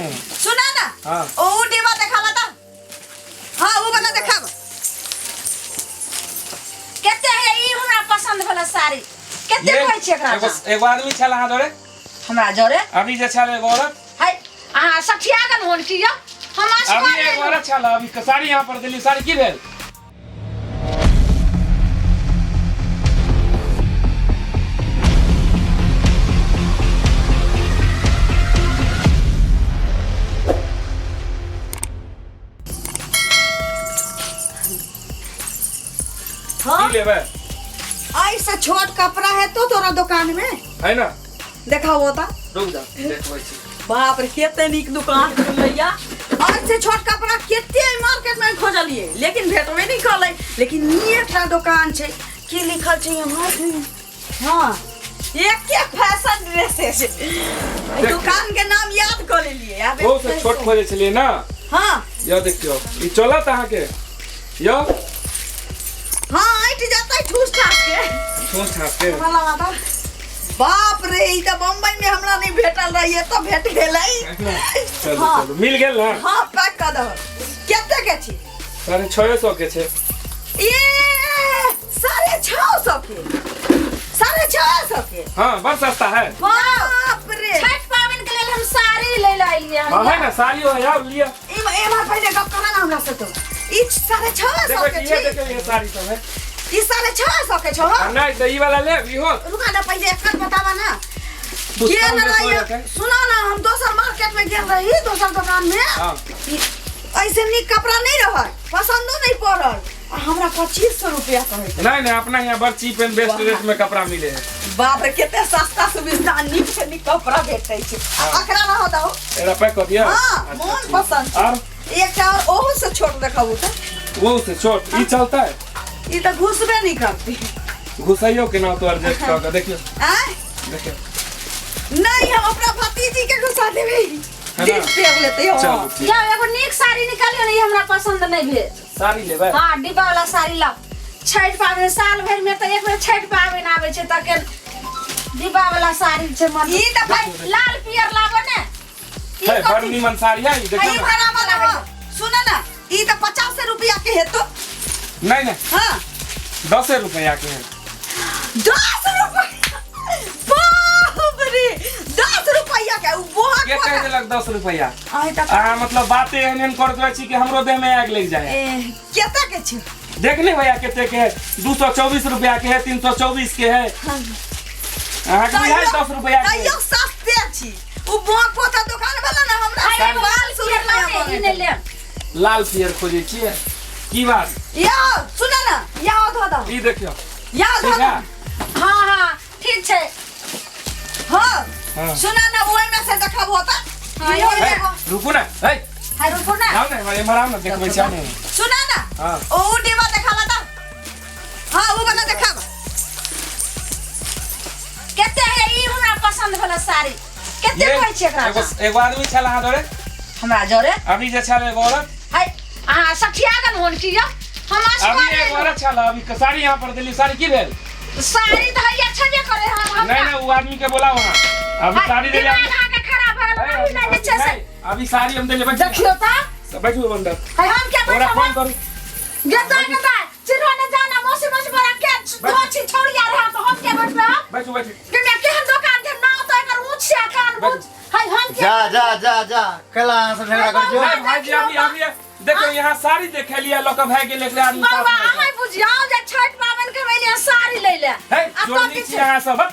सुना ना हाँ ओ डिब्बा देखा बता। हाँ वो बता देखा केते है ई हमरा पसंद वाला साड़ी केते कहै छै एकरा एगो आदमी छला हां जोरे हमरा जोरे अभी जे छला एगो औरत है अहाँ सठियागन होन की या हम अभी एगो औरत छला अभी साड़ी यहां पर देली साड़ी की भेल हाँ? लेबे ऐसा छोट कपड़ा है तो तोरा दुकान में है ना देखा होता रुक जा देखबै छी बाप रे केते नीक दुकान खुलैया ऐसे छोट कपड़ा केते मार्केट में खोजलिए लेकिन भेटबे नहीं करलै लेकिन नीक दुकान छै की लिखल छै यहाँ हां एक फैशन ड्रेसेस है दुकान के नाम याद कर लेलिए अब वो से छोट खोजे छलिए ना हां यो देखियो ई चलत अहाँ के यो हां इट जाता है ठूस ठास के वाला बाबा बाप रे ई त बम्बई में हमरा नहीं भेटल रही तो भेट गेलै चलो चलो मिल गेल ना हां पैक कर दो केते के छी 650 के छे ये 650 के 650 के हां बस सस्ता है बाप रे छठ पावन के लेल हम साड़ी ले लाइलिए हां है ना साड़ी हो यार लिया ई एमा पहले गप करा ना हमरा से तो ई 650 के छी देखो ये साड़ी सब है ई 650 के छो नहीं तो ई वाला ले भी हो रुका ना पहले एक बतावा ना गेल रही सुना ना हम दोसर मार्केट में गेल रही दोसर दुकान में हां ऐसे नीक कपड़ा नहीं रहा पसंदो नहीं पड़ल हमरा 2500 रुपया कहै नहीं अपना यहाँ बड़ चीप एंड बेस्ट रेट में कपड़ा मिले है बाप रे केते सस्ता सुविधा नीक से नीक कपड़ा भेटै छै अकरा ना हो दहो एरा पैक कर दिया हां मन पसंद और एकटा और ओहो से छोट देखाऊ त वो से छोट ई चलता है ई त घुसबे नहीं करती घुसाइयो के ना तो एडजस्ट कर के देखियो देखियो नहीं हम अपना भतीजी के घुसा देबे डिश पेर लेते हो या एगो नीक साड़ी निकालियो नहीं हमरा पसंद नहीं भे साड़ी लेबे हां डिब्बा वाला साड़ी ला छठ पावन साल भर में तो एक बेर छठ पावन आवे छै त के डिब्बा वाला साड़ी छै मन ई त भाई लाल पियर लाबो ने है बड़ नीमन साड़ी है ई देखियो ई बड़ा वाला सुन ना ई त 50 रुपया के हेतो नहीं हां 10 रुपया के है 10 रुपया बाप रे 10 रुपया के वो के कह देलक 10 रुपया आई त मतलब बातें एहन कर दे छी कि हमरो देह में आग लग जाए केता के छी देखने भैया केते के है 224 रुपया के है 324 के है अहाँ के बुझाई 10 रुपया के कहियो सस्ते छी उ बोक पोता दुकान वाला ना हमरा बाल सुर में ले लाल पियर खोजे छिए की बात या सुन ना या धो दो ई देखियो या धो ठीक दो है हां ठीक छै हां सुन ना ओइ में से देखब होता हां रुकू ना हे हाय रुकू ना आओ ना भाई मराम ना देखबै छी आने सुन ना हां ओ डिब्बा देखा बता हां वो वाला देखा केते है ई हमरा पसंद वाला साड़ी केते कहै छै एकरा एगो आदमी छला हां जोरे हमरा जोरे अभी जे छला एगो औरत है अहाँ सठियागन होन की या हम अभी एगो औरत छला अभी साड़ी यहां पर देली साड़ी की भेल साड़ी तो है अच्छा जे करे हम नहीं वो आदमी के बोला वहां अभी साड़ी दे दिमाग के खराब भल नहीं नीचे से अभी साड़ी हम देले बैठ देखियो ता सब बैठो बंदर है हम क्या ओरा फोन करू गदा चिरने जाना मौसी बड़ा के दो छी छोड़ी आ रहा तो हम क्या बैठबे बैठो कि मैं केहन दुकान के नाम तो एकर ऊंच से कान बुझ है हम जा कला से झगड़ा कर जो नहीं भाई जी अभी देखो यहाँ साड़ी देखे लिया लोग भाई के लेके आदमी बाबा हमें बुझियाओ जे छठ पावन के वेले साड़ी ले ले है जोड़ी छी यहाँ सब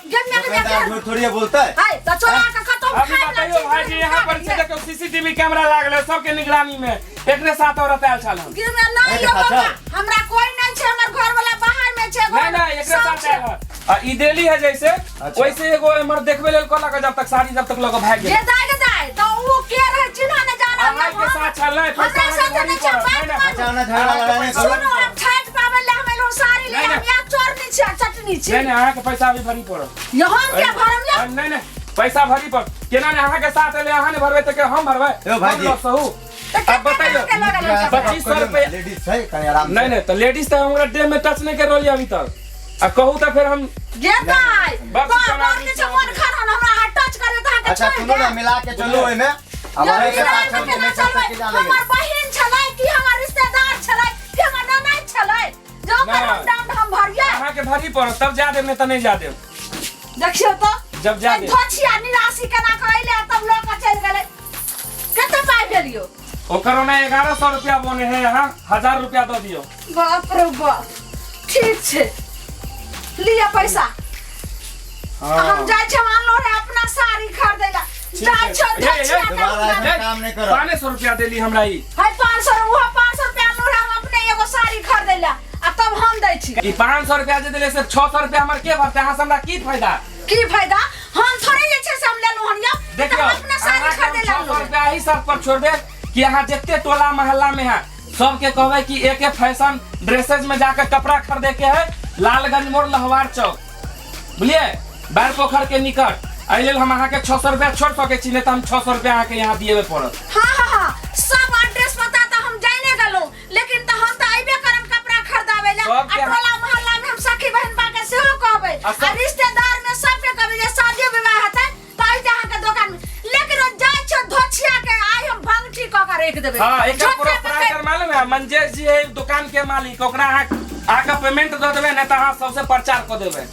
झूठ थोड़ी बोलता है तो चोरा के खत्म अभी बताइयो भाई जी यहाँ पर से देखो सीसीटीवी कैमरा लागल है सबके निगरानी में एकरे साथ औरत आयल छल हम नहीं ये बाबा हमरा कोई नहीं छे हमर घर वाला बाहर में छे नहीं एकरे साथ आयल है ई देली है जैसे वैसे एगो हमर देखबे लेल कहलक जब तक साड़ी जब तक लोग भाग गेल जे जाए तो वो के रहे चिन्ह न जाना भाई के साथ चल नहीं पैसा नहीं अचानक झगड़ा लड़ाने को सुनो हम छठ पावन ले हमें लो साड़ी ले हम या चोरनी छे चटनी छे नहीं अहाँ के पैसा अभी भरी पड़ो यहाँ क्या भरम ले नहीं पैसा भरी पड़ केना ने अहाँ के साथ ले अहाँ ने भरबे त के हम भरबे ए भाई जी सहू अब बताइए 2500 रुपया लेडीज है कहीं आराम नहीं तो लेडीज तो हमरा देह में टच नहीं कर रोली अभी तक आ कहू तो फिर हम गेदाई बाप के मन खाना हमरा हाथ टच करे त अच्छा सुनो ना मिला के चलो ओइ में अब ये है के विदाई पास में छोड़ केना के सब चलबै? चीज डाले हमर बहिन छलै कि हमर रिश्तेदार छलै कि हमर ननद छलै जो ना। कर हम दाम हम भरिया अहाँ के भारी पड़त तब जा देब नहीं तो नहीं जा देब। देखियो तो जब जा दे। धोछिया निराशी केना कहले तब लोग के चल गेलै कते पाइ भेलियो ओकर ओना 1100 रुपया बने है, यहाँ 1000 रुपया दो दियो। बाप रे बाप ठीक छै लिया पैसा हम जाय छै मानलो रे अपना साड़ी खरीदै ला जाय छै धोछिया दोबारा के ऐसा काम नहीं करो। 500 रुपया देली हमरा ई। है 500 वो 500 रुपया लो रे हम अपने एगो साड़ी खरीदै ला आ तब हम दै छी ई 500 रुपया जे देले से 600 रुपया हमर के भरते, अहाँ से हमरा की फायदा? की फायदा हम थोड़े जे छै से हम लेलु हन या देखियो अपना साड़ी खरीदै ला 600 रुपया ही सब पर छोड़ दे कि यहाँ जितने टोला मोहल्ला में है सबके कहबै कि एक फैशन ड्रेसेज में जाकर कपड़ा खरीदे के है लालगंज मोड़ लहवार चौक, बुझलिए बैर पोखर के निकट। एहि लेल हम अहाँ के 600 रुपया छोड़ सके छी, नहीं तो हम 600 रुपया अहाँ के यहाँ दिए पड़त। हां सब एड्रेस पता त हम जाने गेलौ लेकिन त हम त आइबे करम कपड़ा खरीदावे ला आ सबके- टोला मोहल्ला में हम सखी बहन बा के सेहो कहबै आ सब- आ रिश्तेदार में सबके कहबै जे शादी विवाह हेतै त आई जहां के दुकान में लेकिन ओ जाय छै धोछिया के आई हम भंगठी क के रख देबै हाँ एक झोटा प्रोपराइटर मालूम है मंजेश जी है दुकान के मालिक, ओकरा आके पेमेंट दे देबै नहीं तो अहाँ सबसे प्रचार कर देबै।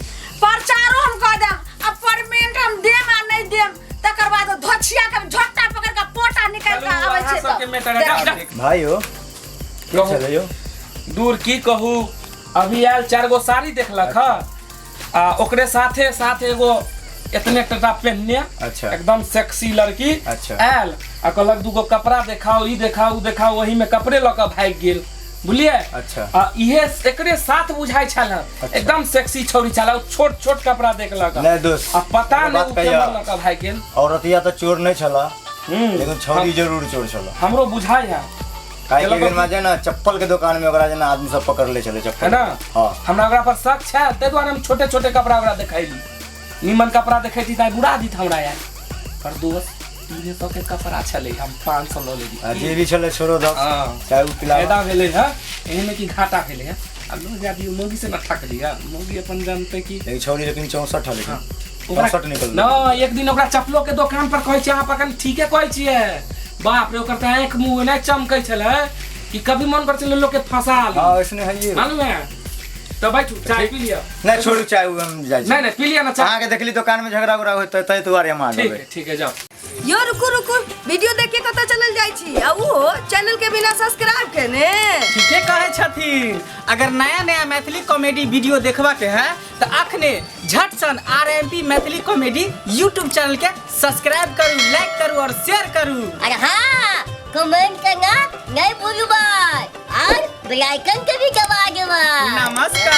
प्रचारो हम कह देम अब पेमेंट हम देम आ नहीं देम तकर बाद धोछिया के झोटा पकड़ के पोटा निकाल के चलू, आबै अहाँ छै सबके मैटर है, जाओ, जाओ। भाई हो कहू। चले यो दूर की कहू अभी आयल 4 गो साड़ी देखलक ह आ ओकरे साथे साथ एगो इतने टटा पहनने अच्छा। एकदम सेक्सी लड़की अच्छा। आयल आ कहलक दूगो कपड़ा देखाओ ई देखाओ ऊ देखाओ, वही में कपड़े ल के भाग गेल, बुझलिए। अच्छा। आ इहे एकरे साथ बुझाई छल अच्छा। एकदम सेक्सी छौरी छल, छोट छोट कपड़ा देखलक नहीं दोस्त आ पता एगो नहीं बात ऊ कहिया। केमन ल के भाग गेल। औरतिया तो चोर नहीं छला लेकिन छौरी हम- जरूर चोर छला। हमरो बुझाई है काहे चलो के दिन में जे ना चप्पल के दुकान में ओकरा जना आदमी सब पकड़ ले चले चप्पल है ना। हां हमरा ओकरा पर शक छै तै दुआरे हम छोटे छोटे कपड़ा ओकरा देखाइली, निमन कपड़ा देखैती त बुरा दित हमरा यार। पर दोस्त 300 के कपड़ा छले हम 500 ल लेली। जे भी छले छोड़ो दो हां चाहे उ पिला फायदा भेले है एही में की घाटा भेले है। अब लोग जादी मोगी से न ठकली है, मोगी अपन जानते की एक छौरी लेकिन 64 है लेकिन ओकरा 64 निकल न एक दिन ओकरा चप्पलो के दुकान पर कहै छै, अहाँ पकन ठीके कहै छियै। बाप रे ओकर त आंख मुंह नै चमकै छले कि कभी मन कर चले लोग के फंसा ली, हां इसने है ये मालूम है। तो भाई चाय पी लिया। नहीं छोड़ू चाहे उ हम जाय नहीं नहीं पी लिया ना चाय। आगे देखली दुकान में झगड़ा उगड़ा होत तय तुम्हारे हम आ ठीक है जाओ। यो रुकु रुकु वीडियो देख के कतऽ चलल जाइ छी आ वो चैनल के बिना सब्सक्राइब केने ठीके कहे छथिन। अगर नया नया मैथिली कॉमेडी वीडियो देखबा के है तो अखने झट सन RMP Maithili comedy YouTube channel के सब्सक्राइब करू, लाइक करू और शेयर करू। अरे हाँ कमेंट करना नहीं भूलू भाई और बेल आइकन के भी दबा दो भाई। नमस्कार।